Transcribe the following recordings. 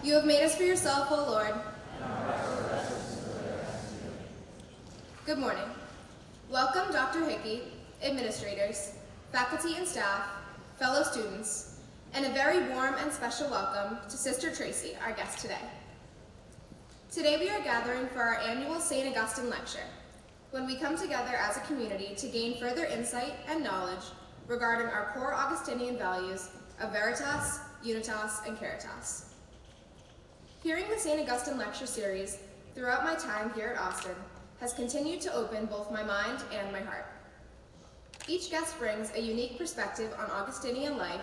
You have made us for yourself, O Lord. Good morning. Welcome, Dr. Hickey, administrators, faculty and staff, fellow students, and a very warm and special welcome to Sister Tracey, our guest today. Today we are gathering for our annual St. Augustine Lecture, when we come together as a community to gain further insight and knowledge regarding our core Augustinian values of veritas, unitas, and caritas. Hearing the St. Augustine Lecture series throughout my time here at Austin has continued to open both my mind and my heart. Each guest brings a unique perspective on Augustinian life,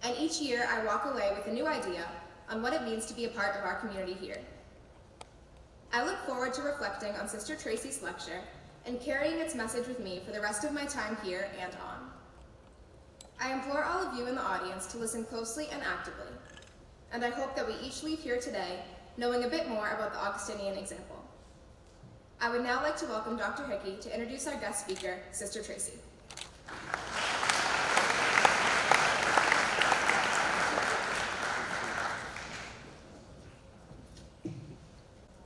and each year I walk away with a new idea on what it means to be a part of our community here. I look forward to reflecting on Sister Tracey's lecture and carrying its message with me for the rest of my time here and on. I implore all of you in the audience to listen closely and actively, and I hope that we each leave here today knowing a bit more about the Augustinian example. I would now like to welcome Dr. Hickey to introduce our guest speaker, Sister Tracey.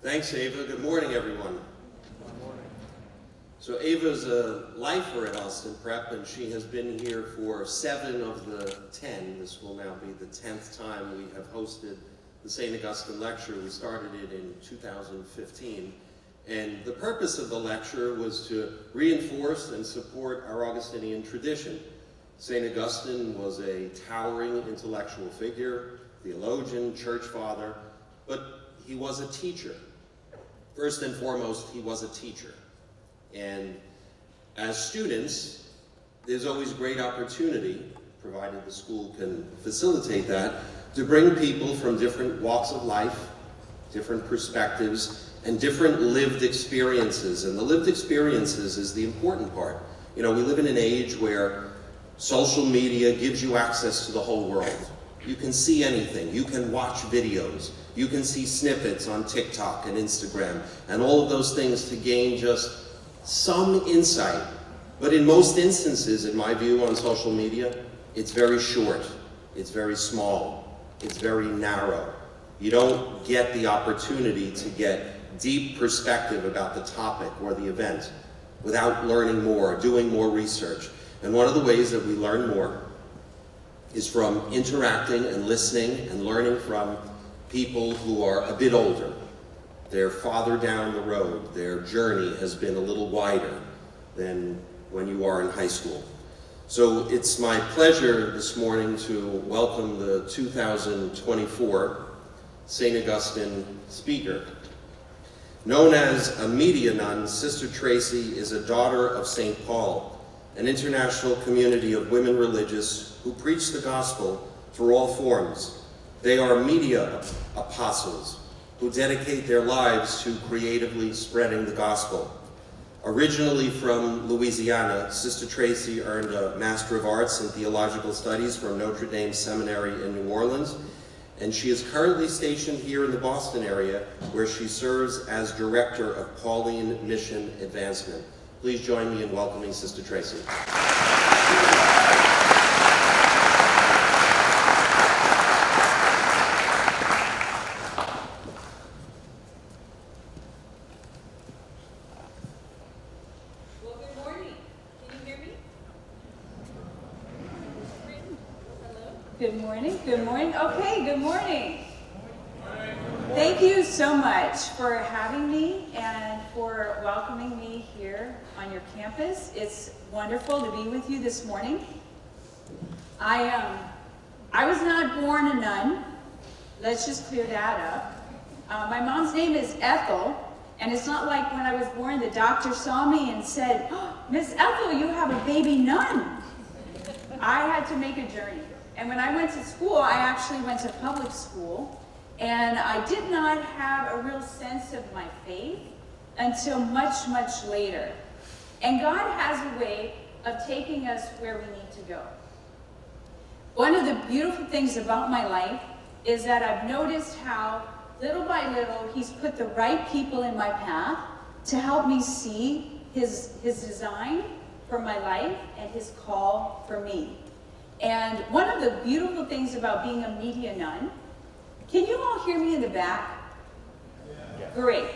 Thanks, Ava. Good morning, everyone. Good morning. So Ava's a lifer at Austin Prep, and she has been here for 7 of the 10. This will now be the 10th time we have hosted the St. Augustine Lecture. We started it in 2015. And the purpose of the lecture was to reinforce and support our Augustinian tradition. St. Augustine was a towering intellectual figure, theologian, church father, but he was a teacher. First and foremost, he was a teacher. And as students, there's always great opportunity, provided the school can facilitate that, to bring people from different walks of life, different perspectives, and different lived experiences. And the lived experiences is the important part. You know, we live in an age where social media gives you access to the whole world. You can see anything. You can watch videos. You can see snippets on TikTok and Instagram and all of those things to gain just some insight. But in most instances, in my view, on social media, it's very short. It's very small. It's very narrow. You don't get the opportunity to get deep perspective about the topic or the event without learning more, doing more research. And one of the ways that we learn more is from interacting and listening and learning from people who are a bit older. They're farther down the road. Their journey has been a little wider than when you are in high school. So it's my pleasure this morning to welcome the 2024 St. Augustine speaker. Known as a media nun, Sister Tracey is a daughter of St. Paul, an international community of women religious who preach the gospel for all forms. They are media apostles who dedicate their lives to creatively spreading the gospel. Originally from Louisiana, Sister Tracey earned a Master of Arts in Theological Studies from Notre Dame Seminary in New Orleans, and she is currently stationed here in the Boston area, where she serves as Director of Pauline Mission Advancement. Please join me in welcoming Sister Tracey. Well, good morning. Can you hear me? Hello? Good morning. Good morning. Okay, good morning. Thank you so much for having me and for welcoming me here on your campus. It's wonderful to be with you this morning. I was not born a nun. Let's just clear that up. My mom's name is Ethel, and it's not like when I was born the doctor saw me and said, "Oh, Miss Ethel, you have a baby nun." I had to make a journey. And when I went to school, I actually went to public school. And I did not have a real sense of my faith until much, much later. And God has a way of taking us where we need to go. One of the beautiful things about my life is that I've noticed how little by little He's put the right people in my path to help me see His design for my life and His call for me. And one of the beautiful things about being a media nun, can you all hear me in the back? Yeah. Great.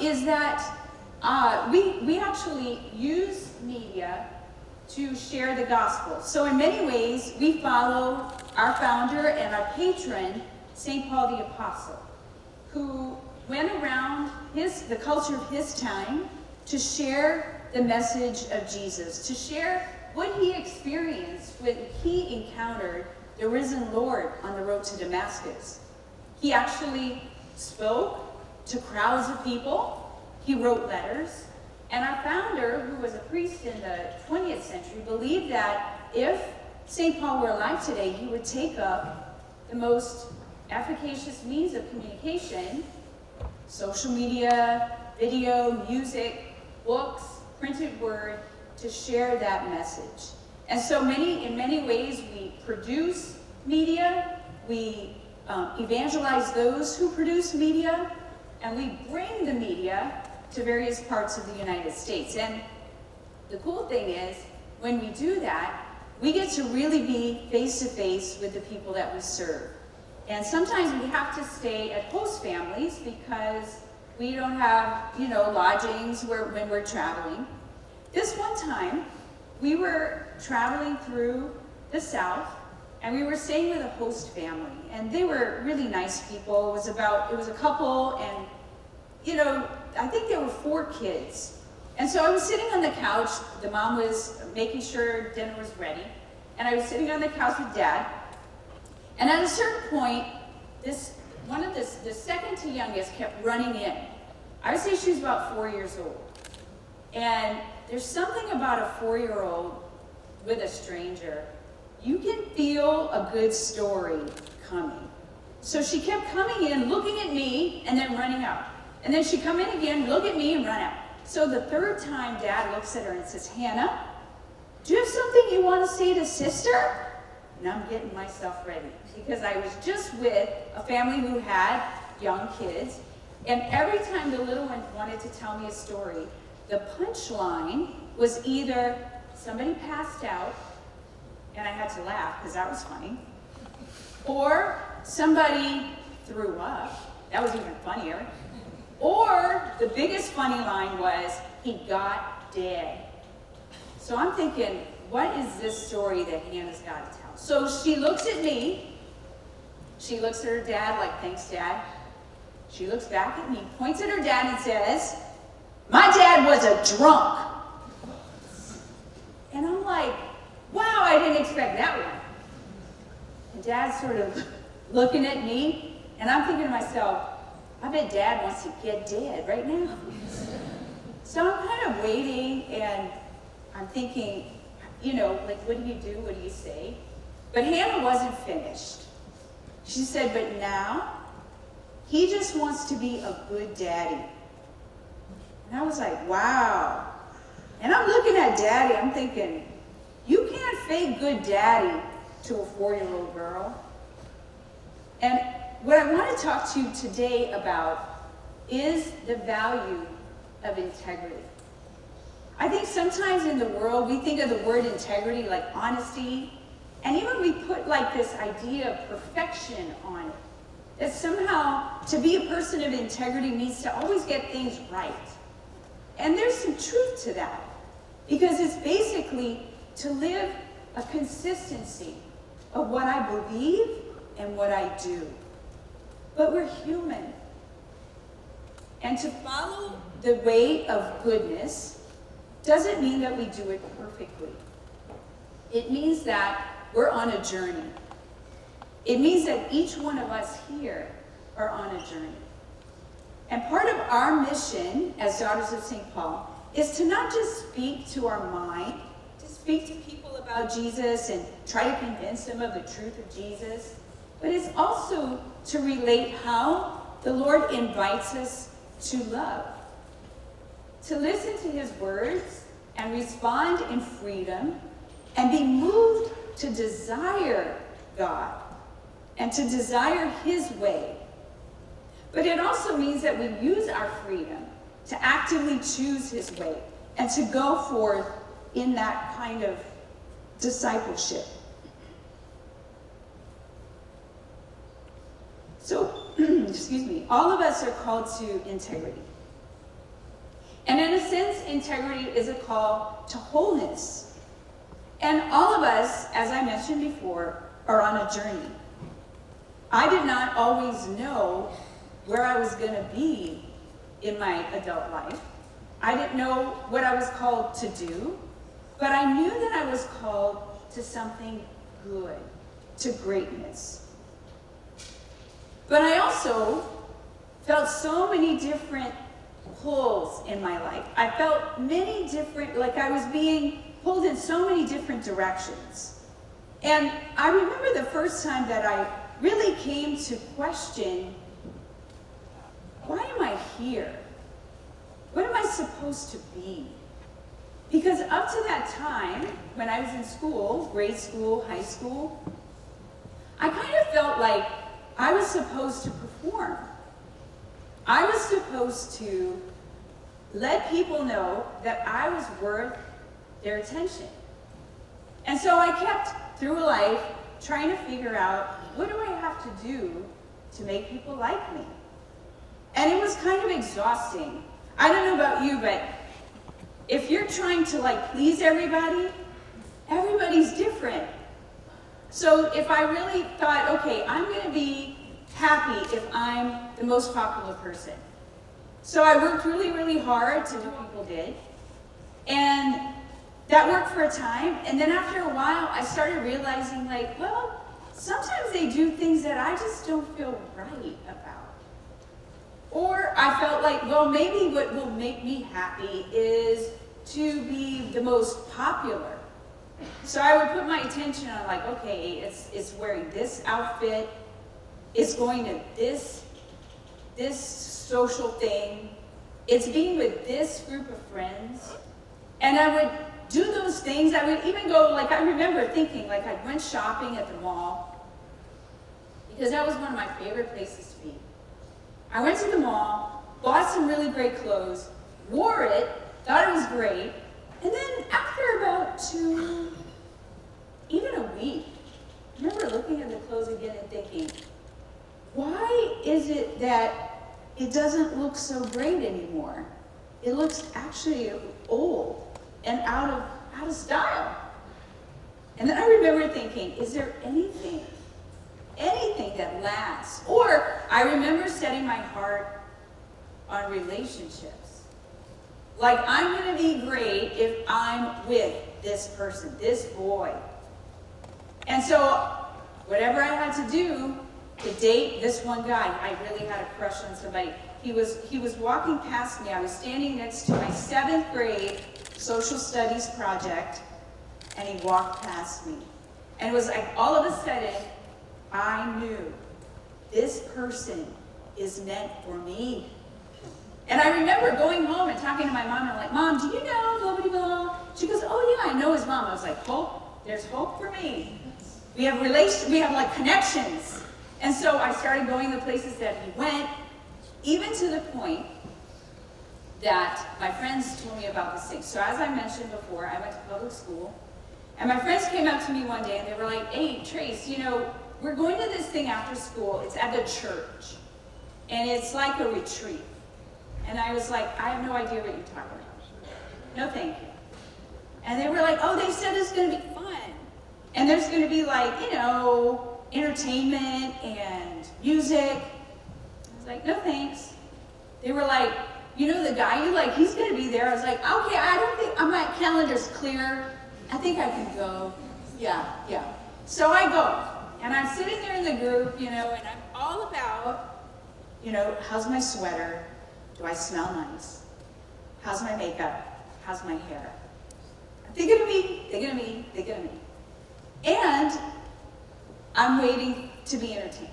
Is that we actually use media to share the gospel. So in many ways, we follow our founder and our patron, St. Paul the Apostle, who went around the culture of his time to share the message of Jesus, to share what he experienced when he encountered the risen Lord on the road to Damascus. He actually spoke to crowds of people. He wrote letters. And our founder, who was a priest in the 20th century, believed that if St. Paul were alive today, he would take up the most efficacious means of communication: social media, video, music, books, printed word, to share that message. And so in many ways, we produce media, we evangelize those who produce media, and we bring the media to various parts of the United States. And the cool thing is, when we do that, we get to really be face-to-face with the people that we serve. And sometimes we have to stay at host families because we don't have, lodgings when we're traveling. This one time, we were traveling through the South, and we were staying with a host family, and they were really nice people. It was a couple, and I think there were 4 kids. And so I was sitting on the couch. The mom was making sure dinner was ready, and I was sitting on the couch with Dad. And at a certain point, the second to youngest kept running in. I would say she was about 4 years old. And there's something about a 4-year-old with a stranger. You can feel a good story coming. So she kept coming in, looking at me, and then running out. And then she'd come in again, look at me, and run out. So the third time, Dad looks at her and says, "Hannah, do you have something you want to say to Sister?" And I'm getting myself ready, because I was just with a family who had young kids. And every time the little one wanted to tell me a story, the punchline was either somebody passed out, and I had to laugh because that was funny, or somebody threw up. That was even funnier. Or the biggest funny line was, he got dead. So I'm thinking, what is this story that Hannah's got to tell? So she looks at me, she looks at her dad like, "Thanks, Dad." She looks back at me, points at her dad and says, "My dad was a drunk." And I'm like, wow, I didn't expect that one. And Dad's sort of looking at me, and I'm thinking to myself, I bet Dad wants to get dead right now. So I'm kind of waiting, and I'm thinking, what do you do? What do you say? But Hannah wasn't finished. She said, "But now, he just wants to be a good daddy." And I was like, wow. And I'm looking at Daddy, I'm thinking, you can't fake good daddy to a 4-year-old girl. And what I want to talk to you today about is the value of integrity. I think sometimes in the world, we think of the word integrity like honesty, and even we put like this idea of perfection on it. That somehow to be a person of integrity means to always get things right. And there's some truth to that, because it's basically to live a consistency of what I believe and what I do. But we're human. And to follow the way of goodness doesn't mean that we do it perfectly. It means that we're on a journey. It means that each one of us here are on a journey. And part of our mission as daughters of St. Paul is to not just speak to our mind, to speak to people about Jesus and try to convince them of the truth of Jesus, but it's also to relate how the Lord invites us to love, to listen to his words and respond in freedom and be moved to desire God and to desire his way. But it also means that we use our freedom to actively choose his way and to go forth in that kind of discipleship. So, excuse me, all of us are called to integrity. And in a sense, integrity is a call to wholeness. And all of us, as I mentioned before, are on a journey. I did not always know where I was going to be in my adult life. I didn't know what I was called to do, but I knew that I was called to something good, to greatness. But I also felt so many different pulls in my life. I felt many different, like I was being pulled in so many different directions. And I remember the first time that I really came to question, why am I here? What am I supposed to be? Because up to that time, when I was in school, grade school, high school, I kind of felt like I was supposed to perform. I was supposed to let people know that I was worth their attention. And so I kept through life trying to figure out, what do I have to do to make people like me? And it was kind of exhausting. I don't know about you, but if you're trying to please everybody, everybody's different. So if I really thought, okay, I'm going to be happy if I'm the most popular person. So I worked really, really hard to do what people did. And that worked for a time. And then after a while, I started realizing, well, sometimes they do things that I just don't feel right about. Or I felt like, well, maybe what will make me happy is to be the most popular. So I would put my attention on okay, it's wearing this outfit, it's going to this social thing, it's being with this group of friends. And I would do those things. I would even go, I remember thinking, I went shopping at the mall, because that was one of my favorite places to be. I went to the mall, bought some really great clothes, wore it, thought it was great, and then after about even a week, I remember looking at the clothes again and thinking, why is it that it doesn't look so great anymore? It looks actually old and out of style. And then I remember thinking, is there anything that lasts? Or I remember setting my heart on relationships. I'm going to be great if I'm with this person, this boy. And so whatever I had to do to date this one guy, I really had a crush on somebody. He was walking past me. I was standing next to my 7th grade social studies project, and he walked past me. And it was all of a sudden, I knew this person is meant for me. And I remember going home and talking to my mom, and I'm like, Mom, do you know blah, blah, blah? She goes, oh yeah, I know his mom. I was like, hope, there's hope for me. We have connections. And so I started going the places that he went, even to the point that my friends told me about this thing. So as I mentioned before, I went to public school, and my friends came up to me one day and they were like, hey, Trace, we're going to this thing after school. It's at the church, and it's like a retreat. And I was like, I have no idea what you're talking about. No, thank you. And they were like, oh, they said it's going to be fun. And there's going to be entertainment and music. I was like, no, thanks. They were like, the guy you like, he's going to be there. I was like, okay, I don't think, my calendar's clear. I think I can go. Yeah. So I go. And I'm sitting there in the group, and I'm all about, how's my sweater? Do I smell nice? How's my makeup? How's my hair? I'm thinking of me. And I'm waiting to be entertained.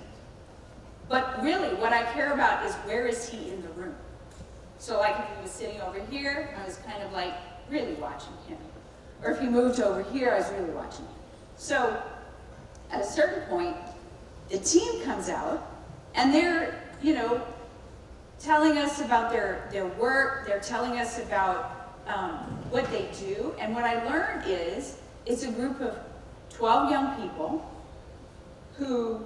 But really, what I care about is, where is he in the room? So if he was sitting over here, I was kind of really watching him. Or if he moved over here, I was really watching him. So at a certain point, the team comes out, and they're, telling us about their work. They're telling us about what they do. And what I learned is, it's a group of 12 young people who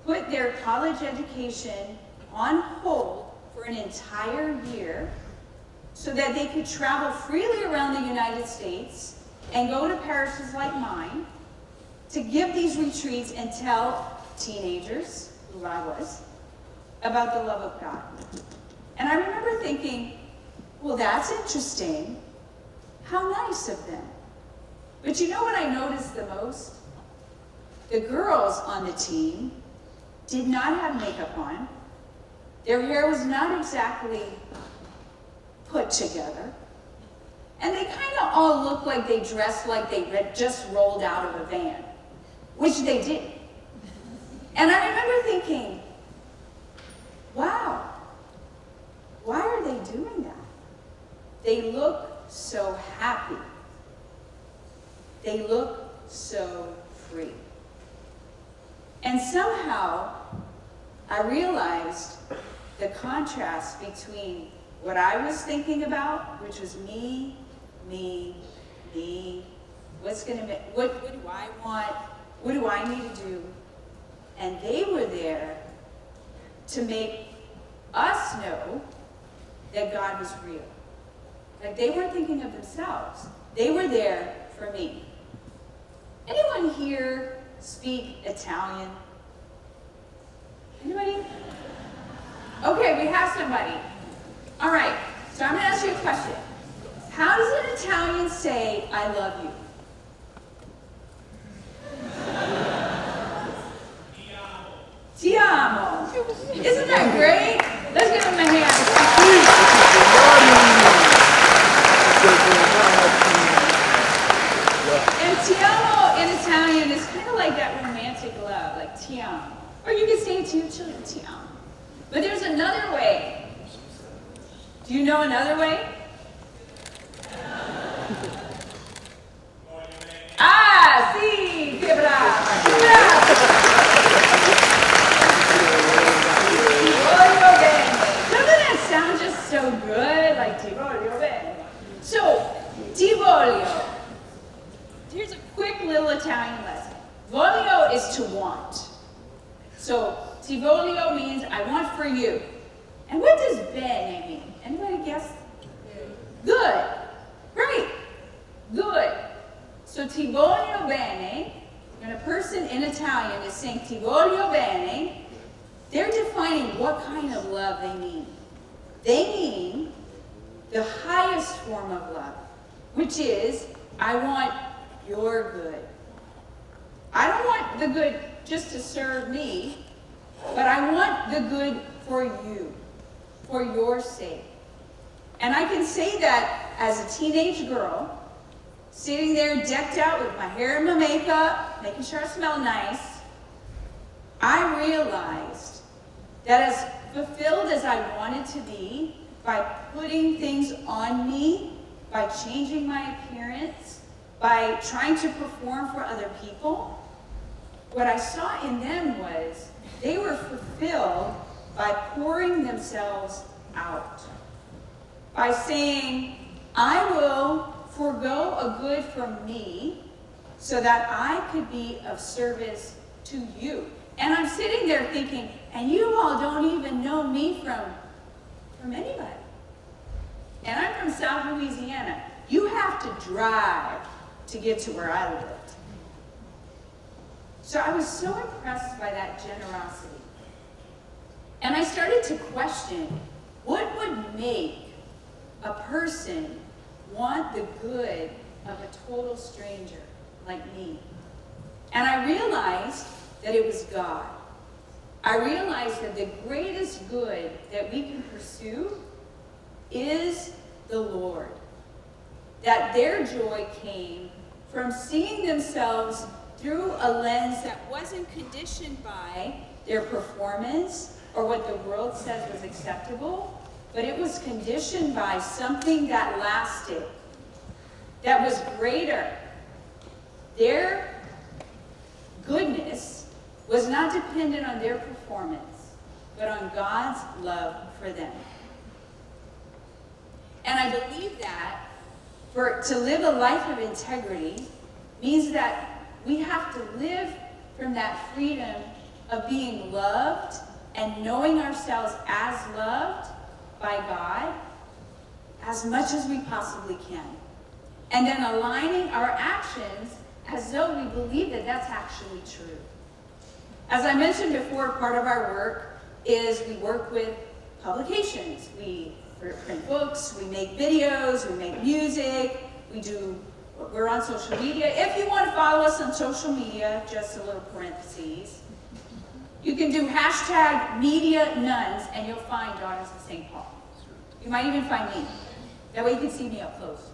put their college education on hold for an entire year so that they could travel freely around the United States and go to parishes like mine to give these retreats and tell teenagers, who I was, about the love of God. And I remember thinking, well, that's interesting. How nice of them. But you know what I noticed the most? The girls on the team did not have makeup on. Their hair was not exactly put together. And they kind of all looked like they dressed like they had just rolled out of a van, which they did. And I remember thinking, wow, why are they doing that? They look so happy. They look so free. And somehow, I realized the contrast between what I was thinking about, which was me, what do I want, what do I need to do? And they were there to make us know that God was real. Like they weren't thinking of themselves. They were there for me. Anyone here speak Italian? Anybody? Okay, we have somebody. All right, so I'm going to ask you a question. How does an Italian say, I love you? Ti amo. Isn't that great? Let's give him a hand. And ti amo in Italian is kind of like that romantic love, like ti amo. Or you can say it to your children, ti amo. But there's another way. Do you know another way? Ah, sì, che brava. Voglio bene. Doesn't that sound just so good? Like ti voglio bene. So, ti voglio. Here's a quick little Italian lesson. Voglio is to want. So, ti voglio means I want for you. And what does bene mean? Anybody guess? Good. Great. Good. So ti voglio bene, when a person in Italian is saying ti voglio bene, they're defining what kind of love they mean. They mean the highest form of love, which is, I want your good. I don't want the good just to serve me, but I want the good for you, for your sake. And I can say that as a teenage girl, sitting there decked out with my hair and my makeup, making sure I smell nice, I realized that as fulfilled as I wanted to be by putting things on me, by changing my appearance, by trying to perform for other people, what I saw in them was they were fulfilled by pouring themselves out. By saying, I will forego a good from me so that I could be of service to you. And I'm sitting there thinking, and you all don't even know me from anybody. And I'm from South Louisiana. You have to drive to get to where I lived. So I was so impressed by that generosity. And I started to question, what would make a person want the good of a total stranger like me? And I realized that it was God. I realized that the greatest good that we can pursue is the Lord. That their joy came from seeing themselves through a lens that wasn't conditioned by their performance or what the world says was acceptable, but it was conditioned by something that lasted, that was greater. Their goodness was not dependent on their performance, but on God's love for them. And I believe that to live a life of integrity means that we have to live from that freedom of being loved and knowing ourselves as loved by God as much as we possibly can. And then aligning our actions as though we believe that that's actually true. As I mentioned before, part of our work is we work with publications. We print books, we make videos, we make music, we're on social media. If you want to follow us on social media, just a little parentheses, you can do #MediaNuns and you'll find Daughters of St. Paul. You might even find me. That way you can see me up close.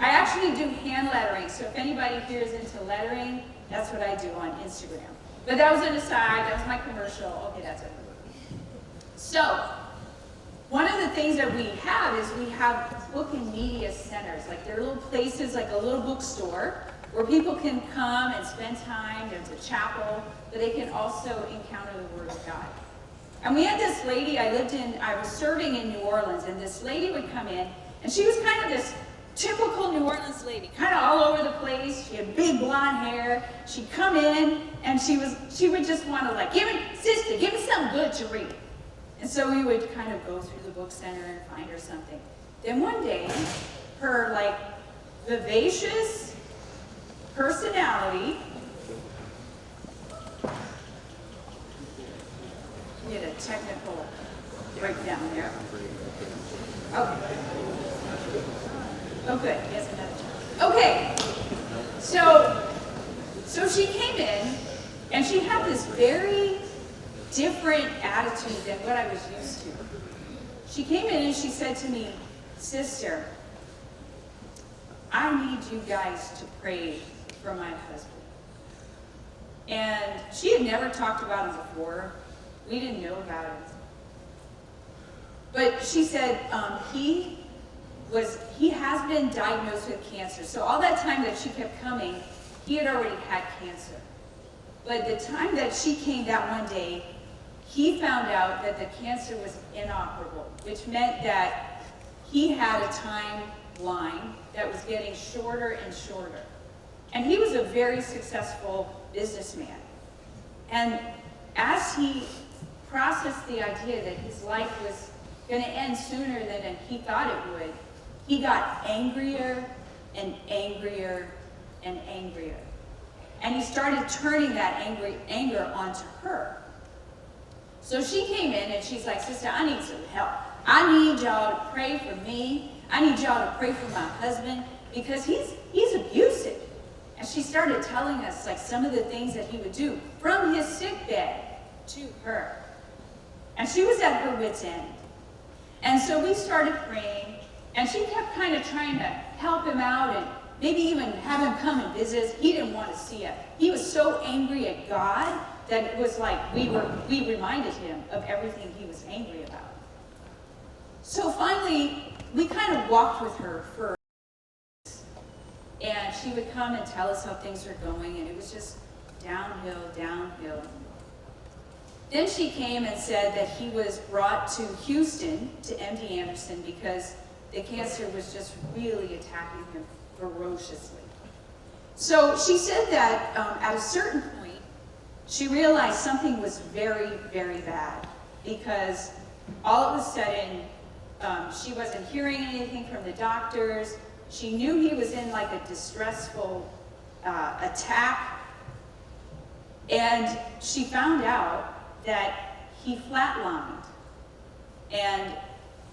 I actually do hand lettering, so if anybody here is into lettering, that's what I do on Instagram. But that was an aside, that was my commercial. Okay, that's it. So, one of the things that we have is we have book and media centers. Like they're little places, like a little bookstore, where people can come and spend time. There's a chapel, but they can also encounter the Word of God. And we had this lady, I was serving in New Orleans, and this lady would come in, and she was kind of this typical New Orleans lady, kind of all over the place. She had big blonde hair. She'd come in, and she would just want to like, sister, give me something good to read. And so we would kind of go through the book center and find her something. Then one day, her like vivacious personality, get a technical breakdown there. Okay. Oh, good. Yes, another. Okay. So she came in, and she had this very different attitude than what I was used to. She came in and she said to me, "Sister, I need you guys to pray for my husband." And she had never talked about him before. We didn't know about it. But she said he has been diagnosed with cancer. So all that time that she kept coming, he had already had cancer. But the time that she came that one day, he found out that the cancer was inoperable, which meant that he had a timeline that was getting shorter and shorter. And he was a very successful businessman. And as he processed the idea that his life was going to end sooner than he thought it would, he got angrier and angrier and angrier. And he started turning that anger onto her. So she came in and she's like, "Sister, I need some help. I need y'all to pray for me. I need y'all to pray for my husband because he's abusive." And she started telling us like some of the things that he would do from his sick bed to her. And she was at her wit's end. And so we started praying, and she kept kind of trying to help him out and maybe even have him come and visit us. He didn't want to see it. He was so angry at God that it was like we reminded him of everything he was angry about. So finally, we kind of walked with her for and she would come and tell us how things were going, and it was just downhill, downhill. Then she came and said that he was brought to Houston, to MD Anderson, because the cancer was just really attacking him ferociously. So she said that at a certain point, she realized something was very, very bad, because all of a sudden, she wasn't hearing anything from the doctors. She knew he was in like a distressful attack, and she found out that he flatlined, and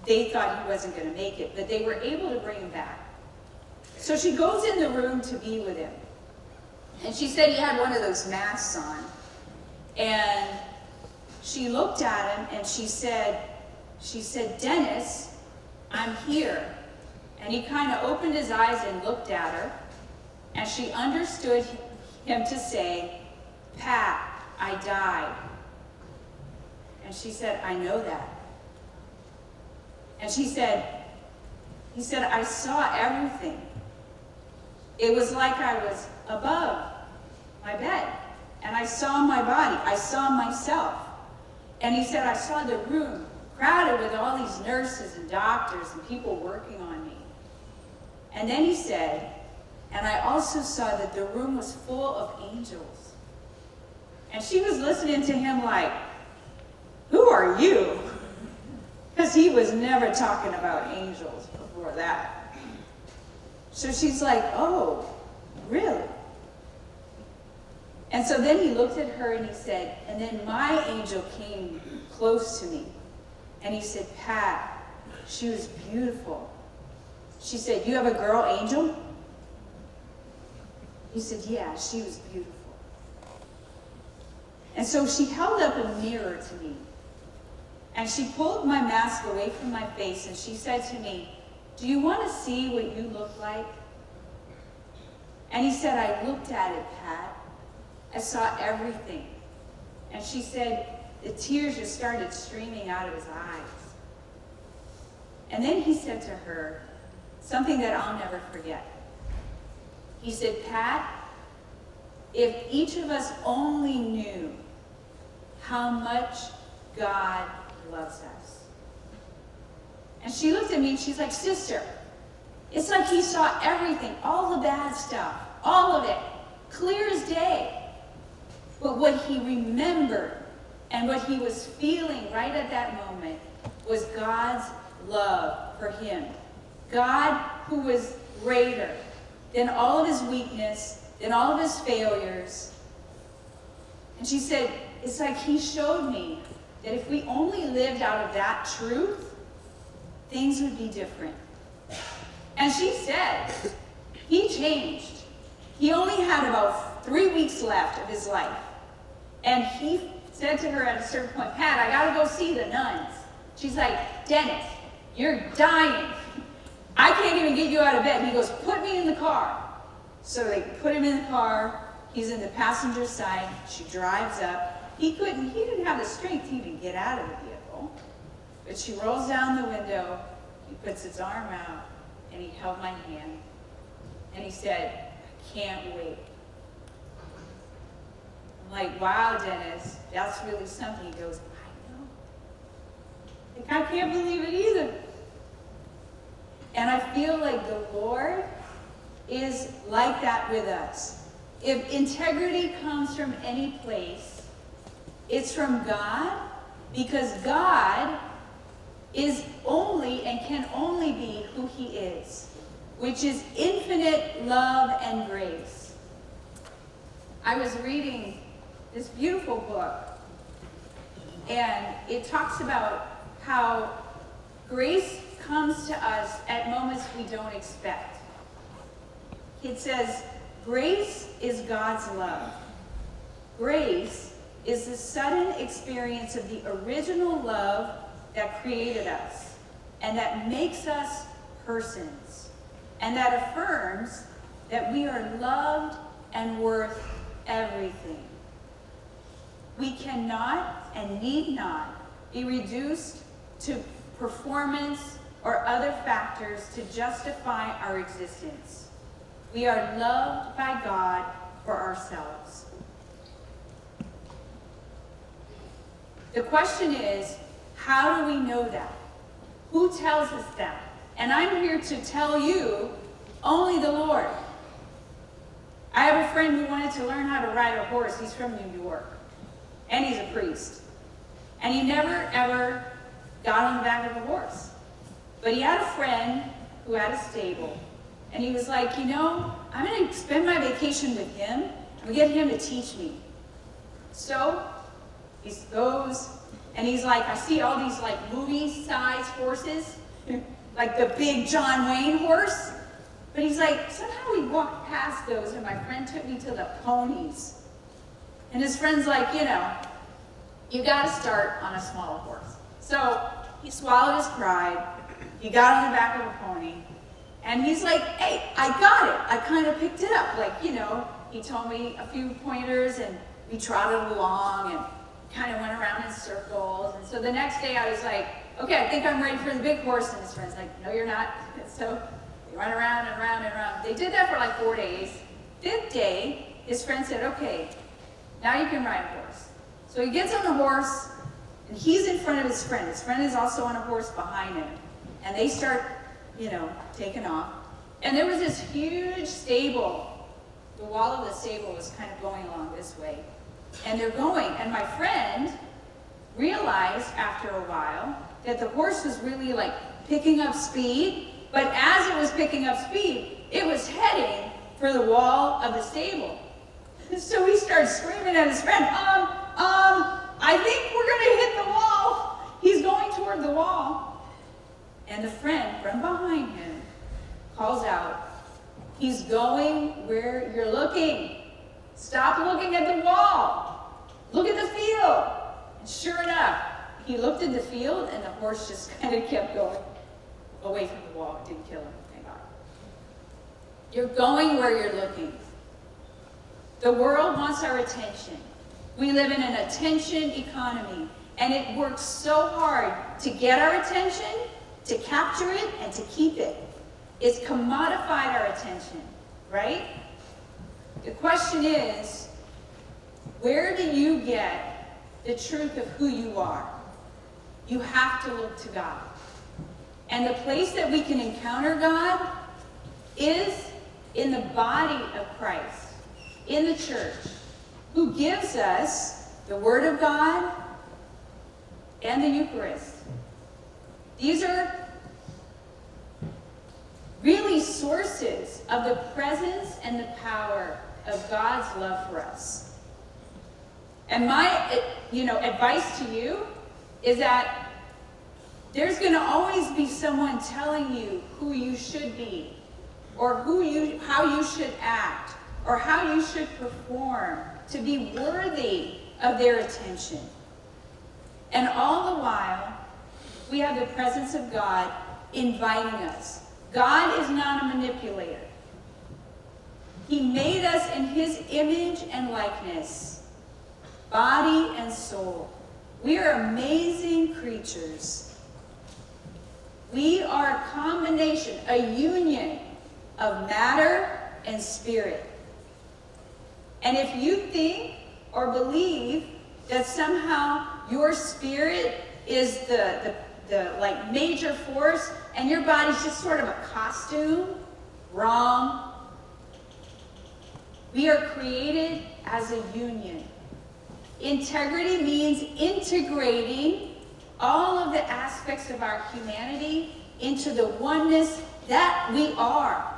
they thought he wasn't going to make it, but they were able to bring him back. So she goes in the room to be with him, and she said he had one of those masks on, and she looked at him and she said, "Dennis, I'm here." And he kind of opened his eyes and looked at her, and she understood him to say, "Pat, I died." And she said, "I know that." And he said, "I saw everything. It was like I was above my bed, and I saw my body. I saw myself." And he said, "I saw the room crowded with all these nurses and doctors and people working on me." And then he said, "And I also saw that the room was full of angels." And she was listening to him like, who are you? Because he was never talking about angels before that. So she's like, oh, really? And so then he looked at her and he said, and then my angel came close to me. And he said, Pat, she was beautiful. She said, you have a girl angel? He said, yeah, she was beautiful. And so she held up a mirror to me. And she pulled my mask away from my face and she said to me, do you want to see what you look like? And he said, I looked at it, Pat. I saw everything. And she said, the tears just started streaming out of his eyes. And then he said to her something that I'll never forget. He said, Pat, if each of us only knew how much God loves us. And she looked at me and she's like, sister, it's like he saw everything, all the bad stuff, all of it, clear as day. But what he remembered and what he was feeling right at that moment was God's love for him. God who was greater than all of his weakness, than all of his failures. And she said, it's like he showed me that if we only lived out of that truth, things would be different. And she said, he changed. He only had about 3 weeks left of his life. And he said to her at a certain point, Pat, I gotta go see the nuns. She's like, Dennis, you're dying. I can't even get you out of bed. He goes, put me in the car. So they put him in the car. He's in the passenger side. She drives up. He didn't have the strength to even get out of the vehicle. But she rolls down the window. He puts his arm out and he held my hand. And he said, I can't wait. I'm like, wow, Dennis, that's really something. He goes, I know. Like, I can't believe it either. And I feel like the Lord is like that with us. If integrity comes from any place, it's from God, because God is only and can only be who he is, which is infinite love and grace. I was reading this beautiful book, and it talks about how grace comes to us at moments we don't expect. It says, grace is God's love. Grace is the sudden experience of the original love that created us and that makes us persons and that affirms that we are loved and worth everything. We cannot and need not be reduced to performance or other factors to justify our existence. We are loved by God for ourselves. The question is, how do we know that? Who tells us that? And I'm here to tell you, only the Lord. I have a friend who wanted to learn how to ride a horse. He's from New York. And he's a priest. And he never, ever got on the back of a horse. But he had a friend who had a stable. And he was like, you know, I'm going to spend my vacation with him and get him to teach me. So he goes, and he's like, I see all these like movie-sized horses, like the big John Wayne horse. But he's like, somehow we walked past those, and my friend took me to the ponies. And his friend's like, you know, you got to start on a smaller horse. So he swallowed his pride. He got on the back of a pony. And he's like, hey, I got it. I kind of picked it up. Like, you know, he told me a few pointers, and we trotted along and kind of went around in circles. And so the next day I was like, okay, I think I'm ready for the big horse. And his friend's like, no, you're not. So they run around and around and around. They did that for like 4 days. 5th day, his friend said, okay, now you can ride a horse. So he gets on the horse, and he's in front of his friend. His friend is also on a horse behind him. And they start, you know, taking off. And there was this huge stable. The wall of the stable was kind of going along this way. And they're going. And my friend realized after a while that the horse was really like picking up speed. But as it was picking up speed, it was heading for the wall of the stable. So he starts screaming at his friend, I think we're going to hit the wall. He's going toward the wall. And the friend from behind him calls out, he's going where you're looking. Stop looking at the wall. Look at the field. And sure enough, he looked at the field and the horse just kind of kept going away from the wall. It didn't kill him, thank God. You're going where you're looking. The world wants our attention. We live in an attention economy, and it works so hard to get our attention, to capture it, and to keep it. It's commodified our attention, right? The question is, where do you get the truth of who you are? You have to look to God. And the place that we can encounter God is in the body of Christ, in the church, who gives us the Word of God and the Eucharist. These are really sources of the presence and the power of God's love for us. And my, advice to you is that there's going to always be someone telling you who you should be, or how you should act, or how you should perform to be worthy of their attention. And all the while, we have the presence of God inviting us. God is not a manipulator. He made us in his image and likeness, body and soul. We are amazing creatures. We are a combination, a union of matter and spirit. And if you think or believe that somehow your spirit is the major force and your body's just sort of a costume, wrong. We are created as a union. Integrity means integrating all of the aspects of our humanity into the oneness that we are.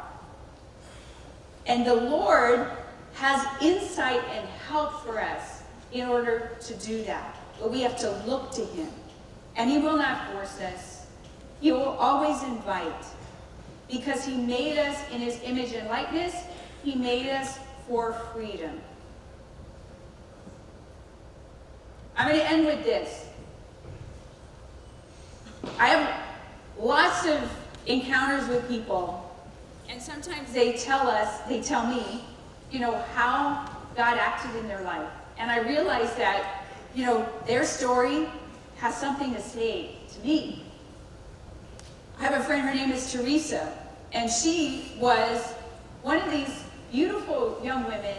And the Lord has insight and help for us in order to do that. But we have to look to him. And he will not force us. He will always invite. Because he made us in his image and likeness. He made us for freedom. I'm going to end with this. I have lots of encounters with people. And sometimes they tell me, how God acted in their life. And I realize that, their story has something to say to me. I have a friend, her name is Teresa, and she was one of these beautiful young women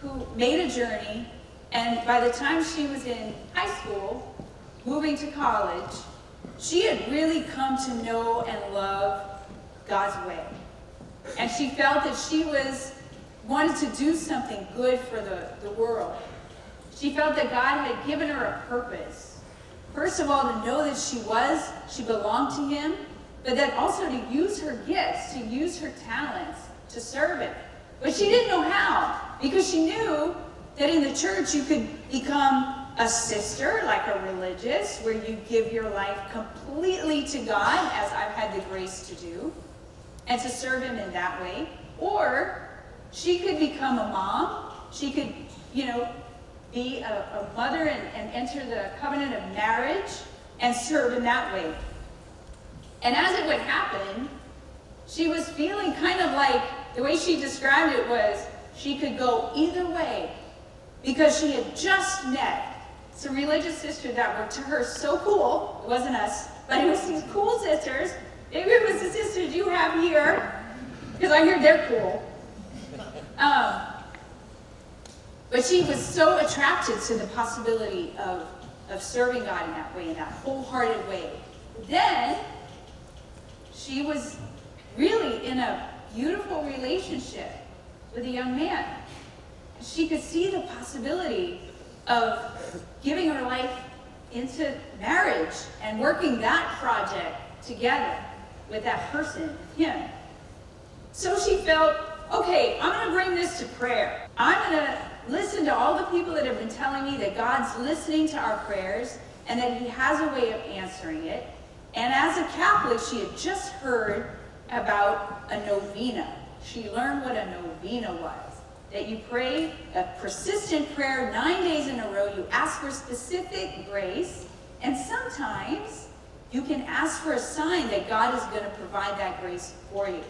who made a journey, and by the time she was in high school, moving to college, she had really come to know and love God's way. And she felt that she wanted to do something good for the world. She felt that God had given her a purpose. First of all, to know that she belonged to him, but then also to use her gifts, to use her talents, to serve him. But she didn't know how, because she knew that in the church you could become a sister, like a religious, where you give your life completely to God, as I've had the grace to do, and to serve him in that way. Or she could become a mom. She could, be a mother and enter the covenant of marriage and serve in that way. And as it would happen, she was feeling kind of like, the way she described it was, she could go either way, because she had just met some religious sisters that were to her so cool. It wasn't us, but it was these cool sisters. Maybe it was the sisters you have here, because I hear they're cool. But she was so attracted to the possibility of serving God in that way, in that wholehearted way. Then, she was really in a beautiful relationship with a young man. She could see the possibility of giving her life into marriage and working that project together with that person, him. So she felt, okay, I'm going to bring this to prayer. I'm going to listen to all the people that have been telling me that God's listening to our prayers and that he has a way of answering it. And as a Catholic, she had just heard about a novena. She learned what a novena was. That you pray a persistent prayer 9 days in a row. You ask for specific grace. And sometimes you can ask for a sign that God is going to provide that grace for you.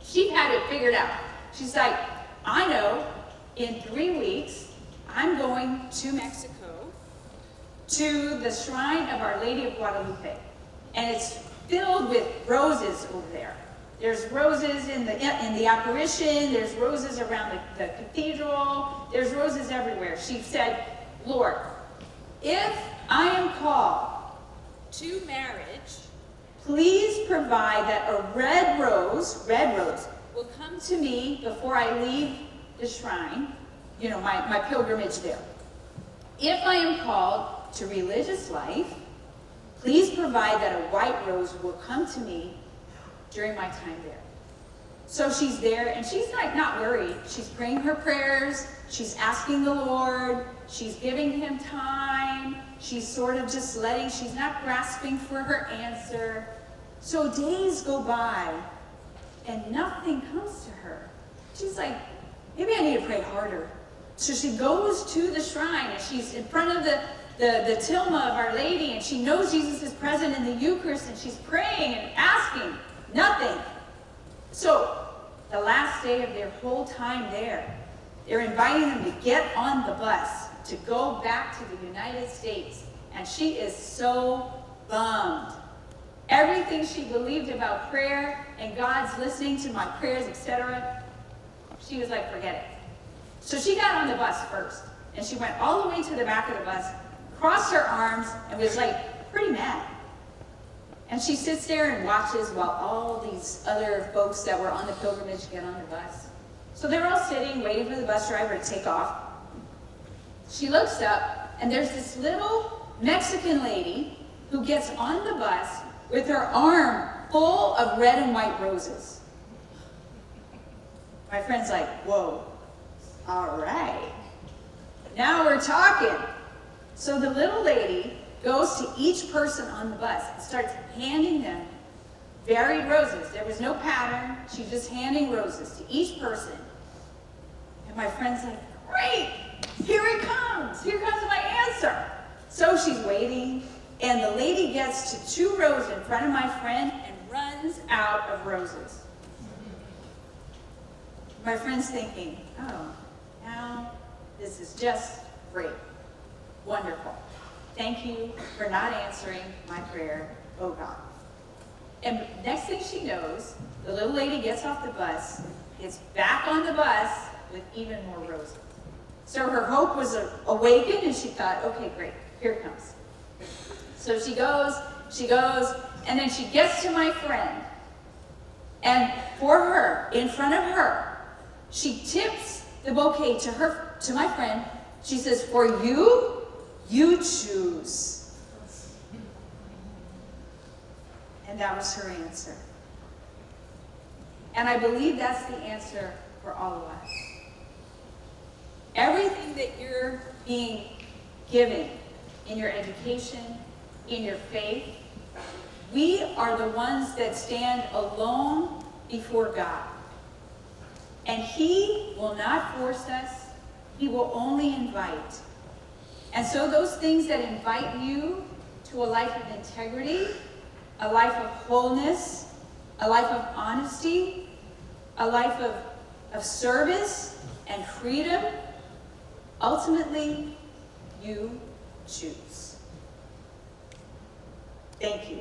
She had it figured out. She's like, I know in 3 weeks, I'm going to Mexico to the shrine of Our Lady of Guadalupe. And it's filled with roses over there. There's roses in the apparition. There's roses around the cathedral. There's roses everywhere. She said, Lord, if I am called to marriage, please provide that a red rose will come to me before I leave the shrine, my pilgrimage there. If I am called to religious life, please provide that a white rose will come to me during my time there. So she's there, and she's not worried. She's praying her prayers. She's asking the Lord. She's giving him time. She's sort of just she's not grasping for her answer. So days go by, and nothing comes to her. She's like, maybe I need to pray harder. So she goes to the shrine, and she's in front of the tilma of Our Lady, and she knows Jesus is present in the Eucharist, and she's praying and asking. Nothing. So the last day of their whole time there, they're inviting them to get on the bus to go back to the United States. And she is so bummed. Everything she believed about prayer and God's listening to my prayers, etc., she was like, forget it. So she got on the bus first, and she went all the way to the back of the bus, crossed her arms, and was like pretty mad. And she sits there and watches while all these other folks that were on the pilgrimage get on the bus. So they're all sitting, waiting for the bus driver to take off. She looks up, and there's this little Mexican lady who gets on the bus with her arm full of red and white roses. My friend's like, whoa, all right. Now we're talking. So the little lady goes to each person on the bus and starts handing them varied roses. There was no pattern. She's just handing roses to each person. And my friend's like, great, here it comes. Here comes my answer. So she's waiting, and the lady gets to 2 rows in front of my friend and runs out of roses. My friend's thinking, oh, now this is just great. Wonderful. Thank you for not answering my prayer, oh God. And next thing she knows, the little lady gets off the bus, gets back on the bus with even more roses. So her hope was awakened, and she thought, okay, great, here it comes. So she goes, and then she gets to my friend. And for her, in front of her, she tips the bouquet to my friend. She says, for you, you choose. And that was her answer. And I believe that's the answer for all of us. Everything that you're being given in your education, in your faith, we are the ones that stand alone before God. And he will not force us. He will only invite. And so those things that invite you to a life of integrity, a life of wholeness, a life of honesty, a life of service and freedom, ultimately, you choose. Thank you.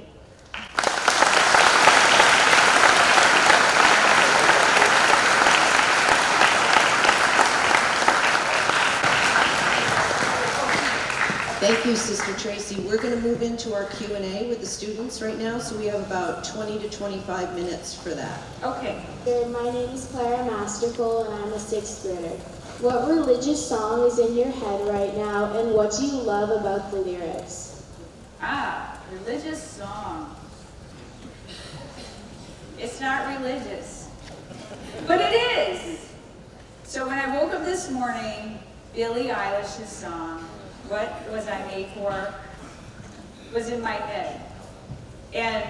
Thank you, Sister Tracey. We're going to move into our Q&A with the students right now, so we have about 20 to 25 minutes for that. Okay. Good. My name is Clara Masterful, and I'm a 6th grader. What religious song is in your head right now, and what do you love about the lyrics? Religious song. It's not religious, but it is. So when I woke up this morning, Billie Eilish's song, What Was I Made For, was in my head. And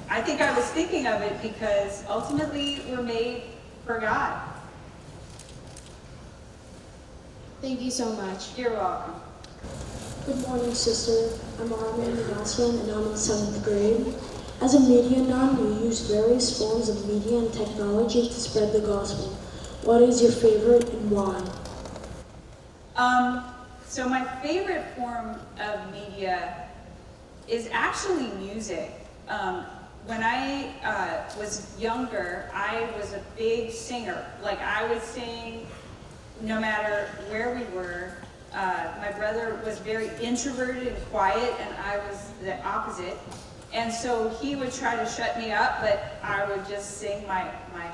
I think I was thinking of it because ultimately we're made for God. Thank you so much. You're welcome. Good morning, sister. I'm Armin Ignacian, and I'm in 7th grade. As a media nun, you use various forms of media and technology to spread the gospel. What is your favorite and why? So my favorite form of media is actually music. When I was younger, I was a big singer. Like, I would sing no matter where we were. My brother was very introverted and quiet, and I was the opposite. And so he would try to shut me up, but I would just sing my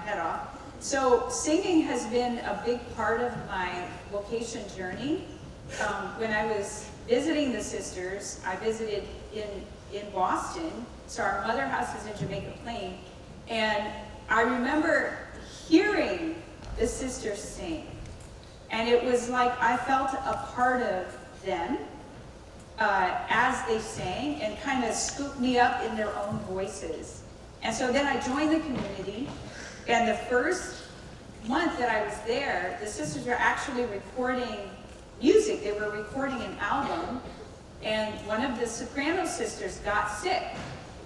head off. So singing has been a big part of my vocation journey. When I was visiting the sisters, I visited in Boston. So our mother house is in Jamaica Plain. And I remember hearing the sisters sing. And it was like I felt a part of them as they sang and kind of scooped me up in their own voices. And so then I joined the community, and the first month that I was there, the sisters were actually recording music. They were recording an album, and one of the soprano sisters got sick.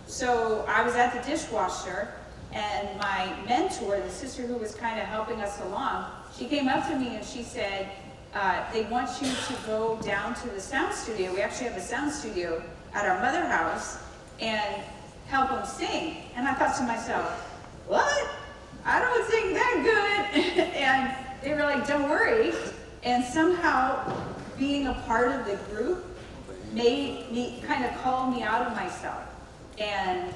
So I was at the dishwasher, and my mentor, the sister who was kind of helping us along, she came up to me and she said, they want you to go down to the sound studio. We actually have a sound studio at our mother house, and help them sing. And I thought to myself, what? I don't sing that good. And they were like, don't worry. And somehow being a part of the group made me, kind of called me out of myself and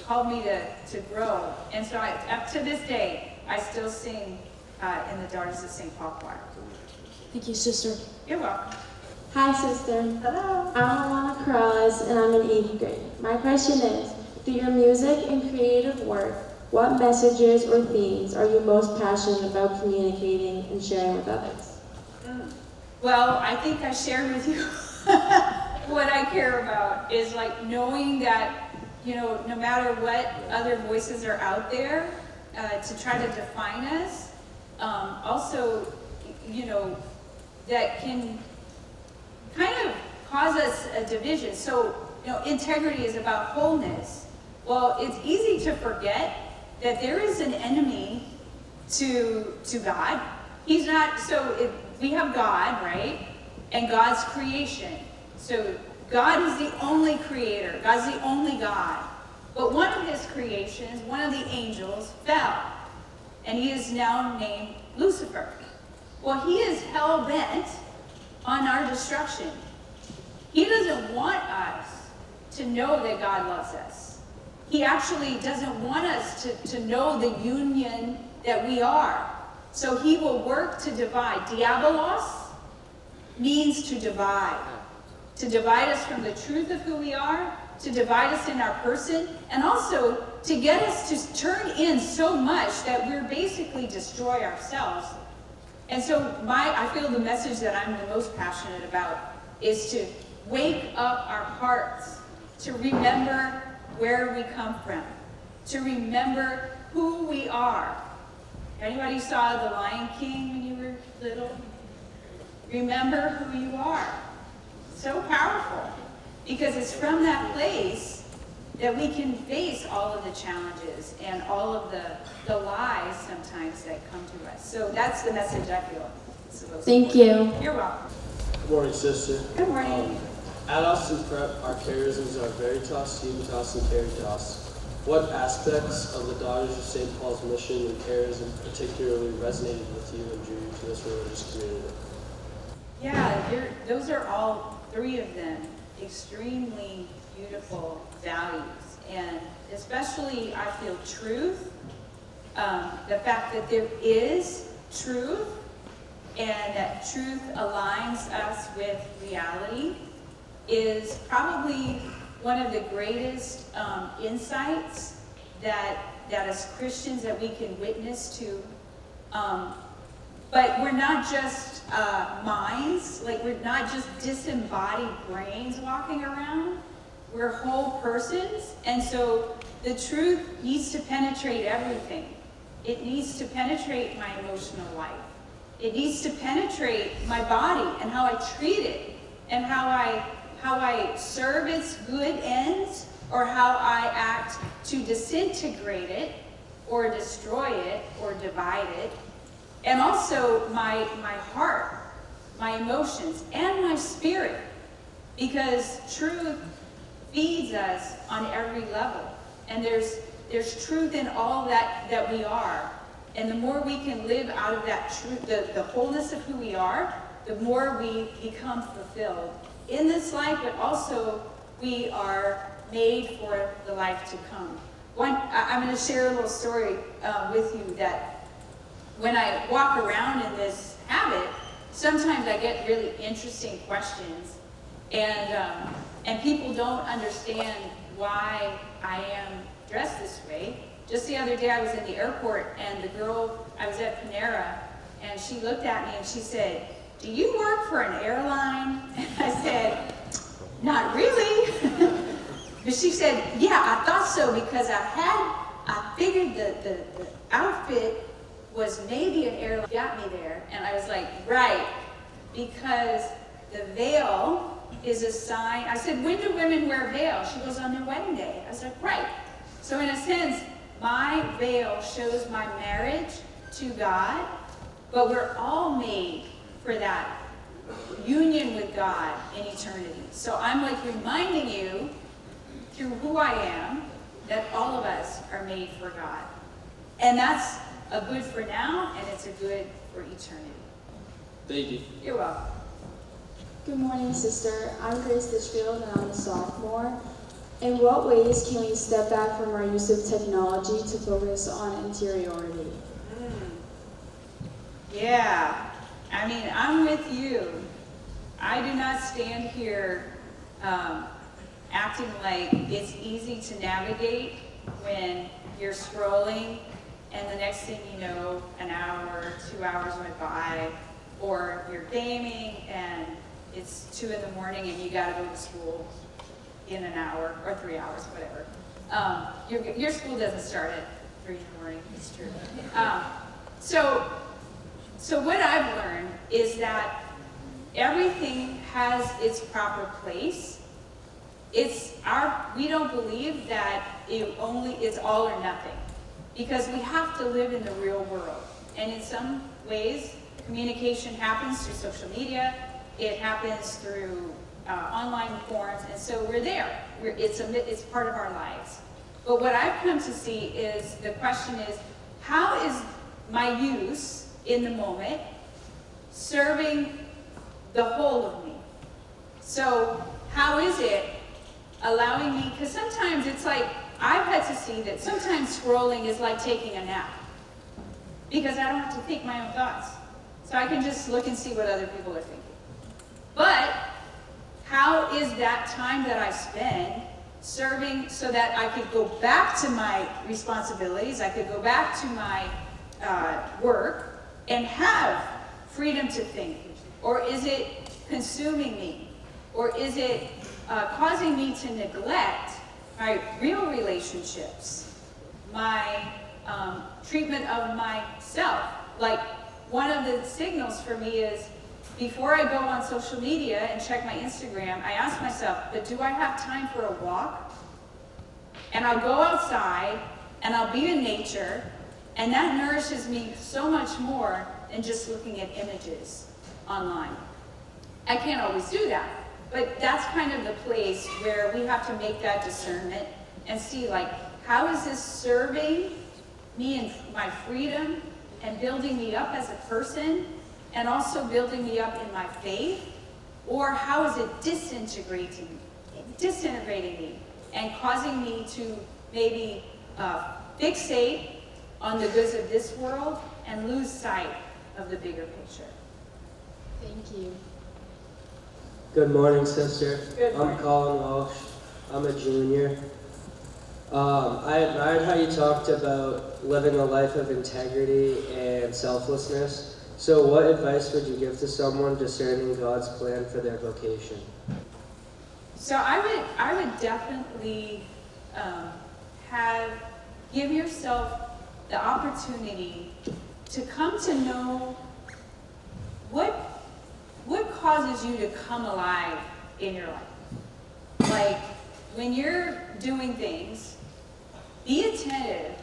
called me to grow. And so up to this day, I still sing in the Daughters of St. Paul choir. Thank you, sister. You're welcome. Hi, sister. Hello. I'm Alana Corrales, and I'm in 8th grade. My question is, through your music and creative work, what messages or themes are you most passionate about communicating and sharing with others? Well, I think I shared with you what I care about is like knowing that, you know, no matter what other voices are out there to try to define us, also, you know, that can kind of cause us a division. So, you know, integrity is about wholeness. Well, it's easy to forget that there is an enemy to God. He's not, so we have God, right? And God's creation. So God is the only creator. God's the only God. But one of his creations, one of the angels, fell. And he is now named Lucifer. Well, he is hell-bent on our destruction. He doesn't want us to know that God loves us. He actually doesn't want us to know the union that we are. So he will work to divide. Diabolos means to divide. To divide us from the truth of who we are, to divide us in our person, and also to get us to turn in so much that we're basically destroy ourselves. And so I feel the message that I'm the most passionate about is to wake up our hearts, to remember where we come from, to remember who we are. Anybody saw The Lion King when you were little? Remember who you are. So powerful, because it's from that place that we can face all of the challenges and all of the lies sometimes that come to us. So that's the message I feel is supposed to Thank be. you. You're welcome. Good morning, sister. Good morning. At Austin Prep, our charisms are veritas, unitas, and caritas. What aspects of the Daughters of St. Paul's mission and charism particularly resonated with you and drew you to this religious community? Yeah, those are all three of them extremely beautiful values. And especially, I feel truth, the fact that there is truth, and that truth aligns us with reality is probably one of the greatest insights that as Christians that we can witness to. But we're not just minds, like we're not just disembodied brains walking around. We're whole persons, and so the truth needs to penetrate everything. It needs to penetrate my emotional life. It needs to penetrate my body and how I treat it, and how I serve its good ends, or how I act to disintegrate it, or destroy it, or divide it. And also my heart, my emotions, and my spirit. Because truth feeds us on every level. And there's truth in all that we are. And the more we can live out of that truth, the wholeness of who we are, the more we become fulfilled in this life, but also we are made for the life to come. I'm going to share a little story with you that when I walk around in this habit, sometimes I get really interesting questions, and people don't understand why I am dressed this way. Just the other day I was in the airport, and the girl, I was at Panera, and she looked at me and she said, "Do you work for an airline?" And I said, "Not really." But she said, "Yeah, I thought so, because I figured the outfit was maybe an airline got me there." And I was like, "Right, because the veil is a sign." I said, "When do women wear veil?" She goes, "On their wedding day." I was like, "Right." So in a sense, my veil shows my marriage to God, but we're all made for that union with God in eternity. So I'm like reminding you through who I am that all of us are made for God. And that's a good for now, and it's a good for eternity. Thank you. You're welcome. Good morning, sister. I'm Grace Litchfield, and I'm a sophomore. In what ways can we step back from our use of technology to focus on interiority? Yeah, I mean, I'm with you. I do not stand here acting like it's easy to navigate when you're scrolling and the next thing you know, an hour, 2 hours went by, or you're gaming and it's 2 in the morning and you gotta go to school in an hour or 3 hours, whatever. Your school doesn't start at 3 in the morning, it's true. So what I've learned is that everything has its proper place. We don't believe that it's all or nothing, because we have to live in the real world. And in some ways, communication happens through social media, it happens through online forums, and so we're there. It's part of our lives. But what I've come to see is, the question is, how is my use in the moment serving the whole of me? So how is it allowing me, because sometimes it's like, I've had to see that sometimes scrolling is like taking a nap, because I don't have to think my own thoughts. So I can just look and see what other people are thinking. But how is that time that I spend serving so that I could go back to my responsibilities, I could go back to my work and have freedom to think? Or is it consuming me? Or is it causing me to neglect my real relationships, my treatment of myself? Like, one of the signals for me is, before I go on social media and check my Instagram, I ask myself, but do I have time for a walk? And I'll go outside and I'll be in nature, and that nourishes me so much more than just looking at images online. I can't always do that, but that's kind of the place where we have to make that discernment and see, like, how is this serving me in my freedom and building me up as a person, and also building me up in my faith? Or how is it disintegrating me and causing me to maybe fixate on the goods of this world and lose sight of the bigger picture? Thank you. Good morning, sister. Good morning. I'm Colin Walsh. I'm a junior. I admired how you talked about living a life of integrity and selflessness. So what advice would you give to someone discerning God's plan for their vocation? So I would definitely give yourself the opportunity to come to know what causes you to come alive in your life. Like when you're doing things, be attentive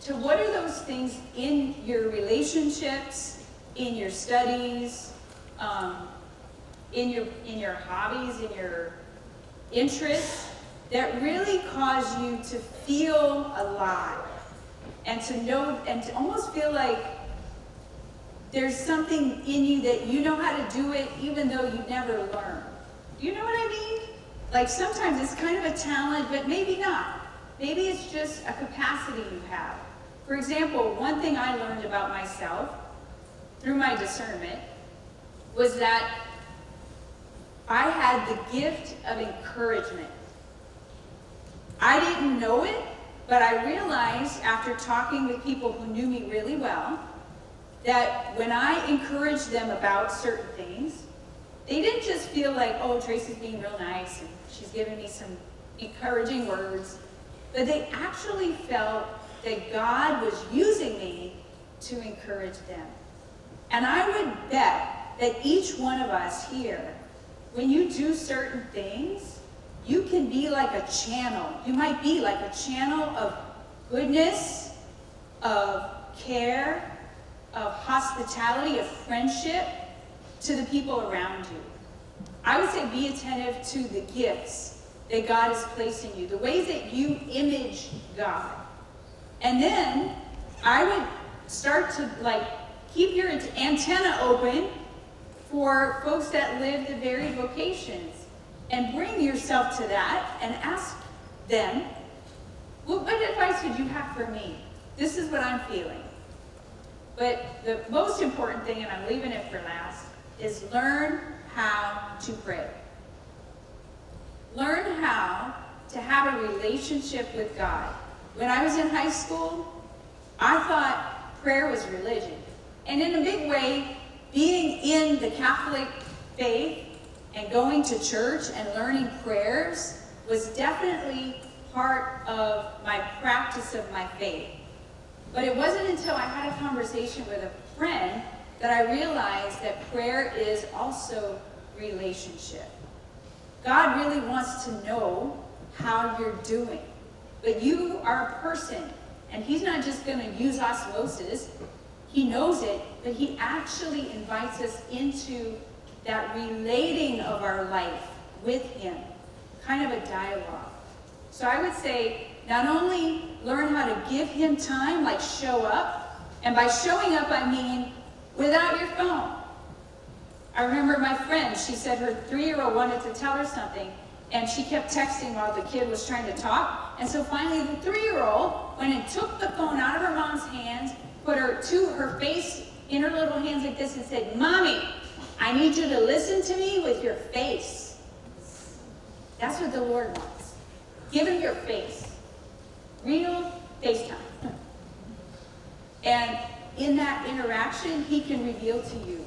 to what are those things in your relationships, in your studies, in your hobbies, in your interests that really cause you to feel alive and to know and to almost feel like there's something in you that you know how to do it even though you never learned. Do you know what I mean? Like sometimes it's kind of a talent, but maybe not. Maybe it's just a capacity you have. For example, one thing I learned about myself through my discernment was that I had the gift of encouragement. I didn't know it, but I realized after talking with people who knew me really well that when I encouraged them about certain things, they didn't just feel like, oh, Tracy's being real nice and she's giving me some encouraging words, but they actually felt that God was using me to encourage them. And I would bet that each one of us here, when you do certain things, you can be like a channel. You might be like a channel of goodness, of care, of hospitality, of friendship to the people around you. I would say be attentive to the gifts that God has placed in you, the ways that you image God. And then I would start to keep your antenna open for folks that live the varied vocations and bring yourself to that and ask them, what advice would you have for me? This is what I'm feeling. But the most important thing, and I'm leaving it for last, is learn how to pray. Learn how to have a relationship with God. When I was in high school, I thought prayer was religion. And in a big way, being in the Catholic faith and going to church and learning prayers was definitely part of my practice of my faith. But it wasn't until I had a conversation with a friend that I realized that prayer is also relationship. God really wants to know how you're doing. But you are a person, and he's not just going to use osmosis. He knows it, but he actually invites us into that relating of our life with him, kind of a dialogue. So I would say, not only learn how to give him time, like show up, and by showing up I mean without your phone. I remember my friend, she said her 3-year-old wanted to tell her something, and she kept texting while the kid was trying to talk, and so finally the 3-year-old went and took the phone out of her mom's hands, put her to her face in her little hands like this and said, "Mommy, I need you to listen to me with your face." That's what the Lord wants. Give him your face. Real FaceTime. And in that interaction, he can reveal to you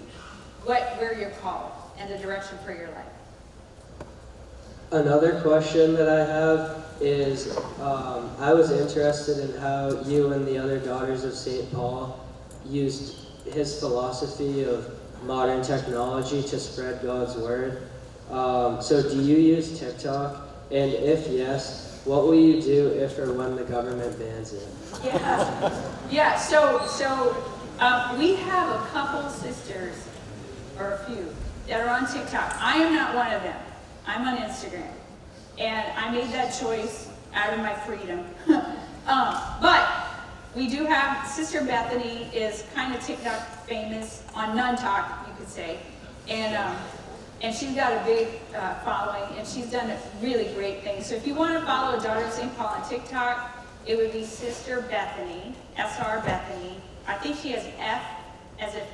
where you're called and the direction for your life. Another question that I have is, I was interested in how you and the other daughters of St. Paul used his philosophy of modern technology to spread God's word. So do you use TikTok? And if yes, what will you do if or when the government bans it? Yeah. So we have a couple sisters, or a few, that are on TikTok. I am not one of them. I'm on Instagram. And I made that choice out of my freedom. But we do have, Sister Bethany is kind of TikTok famous on Nun Talk, you could say. And she's got a big following, and she's done really great things. So if you want to follow a daughter of St. Paul on TikTok, it would be Sister Bethany, SR Bethany. I think she has F as if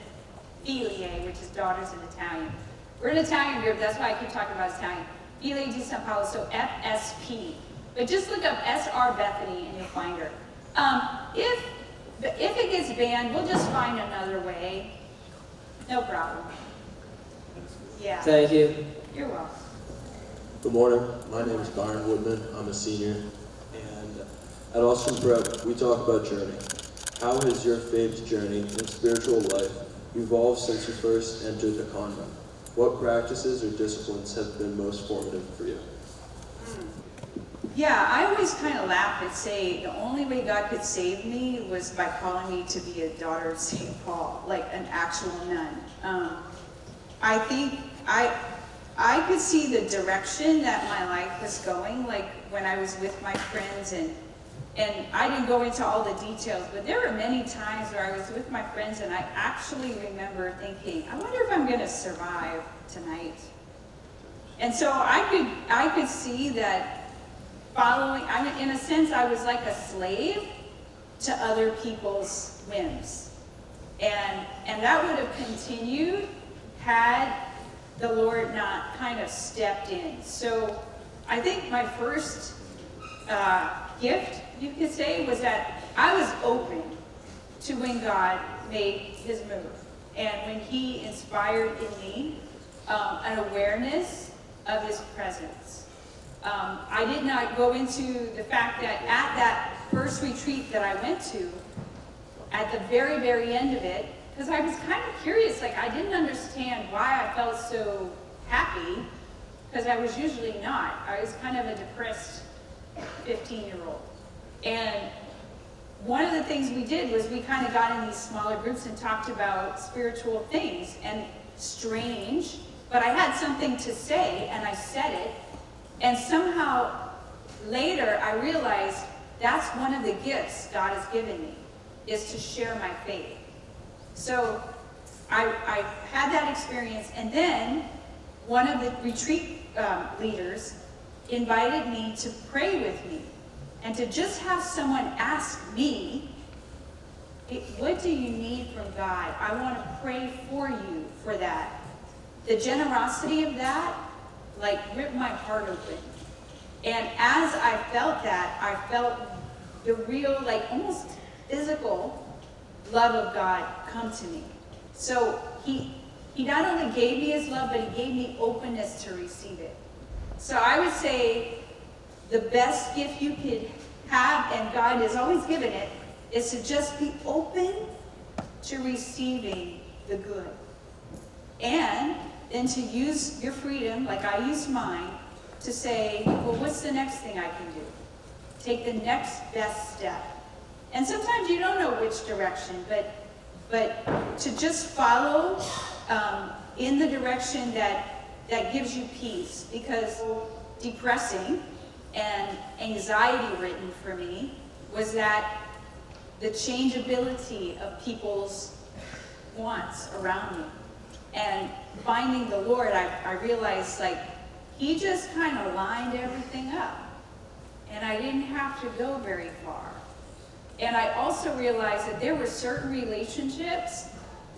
Figlie, which is daughters in Italian. We're an Italian group, that's why I keep talking about Italian. Figlie di San Paolo, so F.S.P. But just look up S.R. Bethany and you'll find her. If it gets banned, we'll just find another way. No problem. Yeah. Thank you. You're welcome. Good morning. My name is Byron Woodman. I'm a senior. And at Austin Prep, we talk about journey. How has your faith journey and spiritual life evolved since you first entered the convent? What practices or disciplines have been most formative for you? Yeah, I always kind of laugh and say the only way God could save me was by calling me to be a daughter of St. Paul, like an actual nun. I think I could see the direction that my life was going, like when I was with my friends, and I didn't go into all the details, but there were many times where I was with my friends and I actually remember thinking, I wonder if I'm going to survive tonight. And so I could see that following, in a sense, I was like a slave to other people's whims. And that would have continued had the Lord not kind of stepped in. So I think my first gift, you could say, was that I was open to when God made his move. And when he inspired in me an awareness of his presence. I did not go into the fact that at that first retreat that I went to, at the very, very end of it, because I was kind of curious, like I didn't understand why I felt so happy, because I was usually not. I was kind of a depressed 15-year-old. And one of the things we did was we kind of got in these smaller groups and talked about spiritual things. And strange, but I had something to say, and I said it. And somehow later I realized that's one of the gifts God has given me, is to share my faith. So I had that experience, and then one of the retreat leaders invited me to pray with me and to just have someone ask me, what do you need from God? I want to pray for you for that. The generosity of that, like, ripped my heart open. And as I felt that, I felt the real, like, almost physical love of God come to me. So he not only gave me his love, but he gave me openness to receive it. So I would say the best gift you could have, and God has always given it, is to just be open to receiving the good. And then to use your freedom, like I used mine, to say, well, what's the next thing I can do? Take the next best step. And sometimes you don't know which direction, but to just follow in the direction that gives you peace. Because depressing and anxiety-ridden for me was that the changeability of people's wants around me. And finding the Lord, I realized, like, he just kind of lined everything up. And I didn't have to go very far. And I also realized that there were certain relationships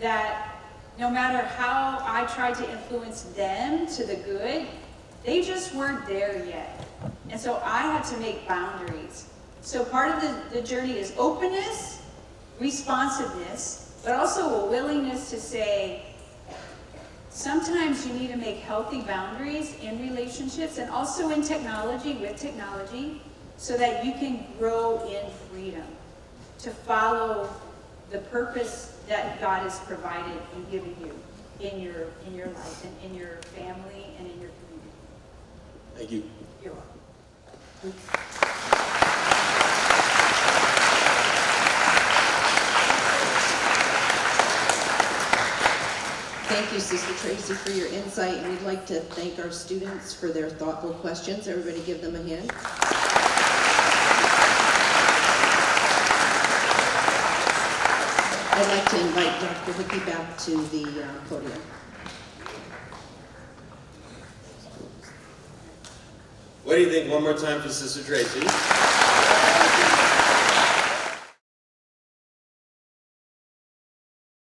that no matter how I tried to influence them to the good, they just weren't there yet. And so I had to make boundaries. So part of the journey is openness, responsiveness, but also a willingness to say, sometimes you need to make healthy boundaries in relationships and also in technology, with technology, so that you can grow in freedom, to follow the purpose that God has provided and given you in your life and in your family and in your community. Thank you. You're welcome. Thank you, Sister Tracey, for your insight, and we'd like to thank our students for their thoughtful questions. Everybody give them a hand. I'd like to invite Dr. Hickey back to the podium. What do you think? One more time for Sister Tracey.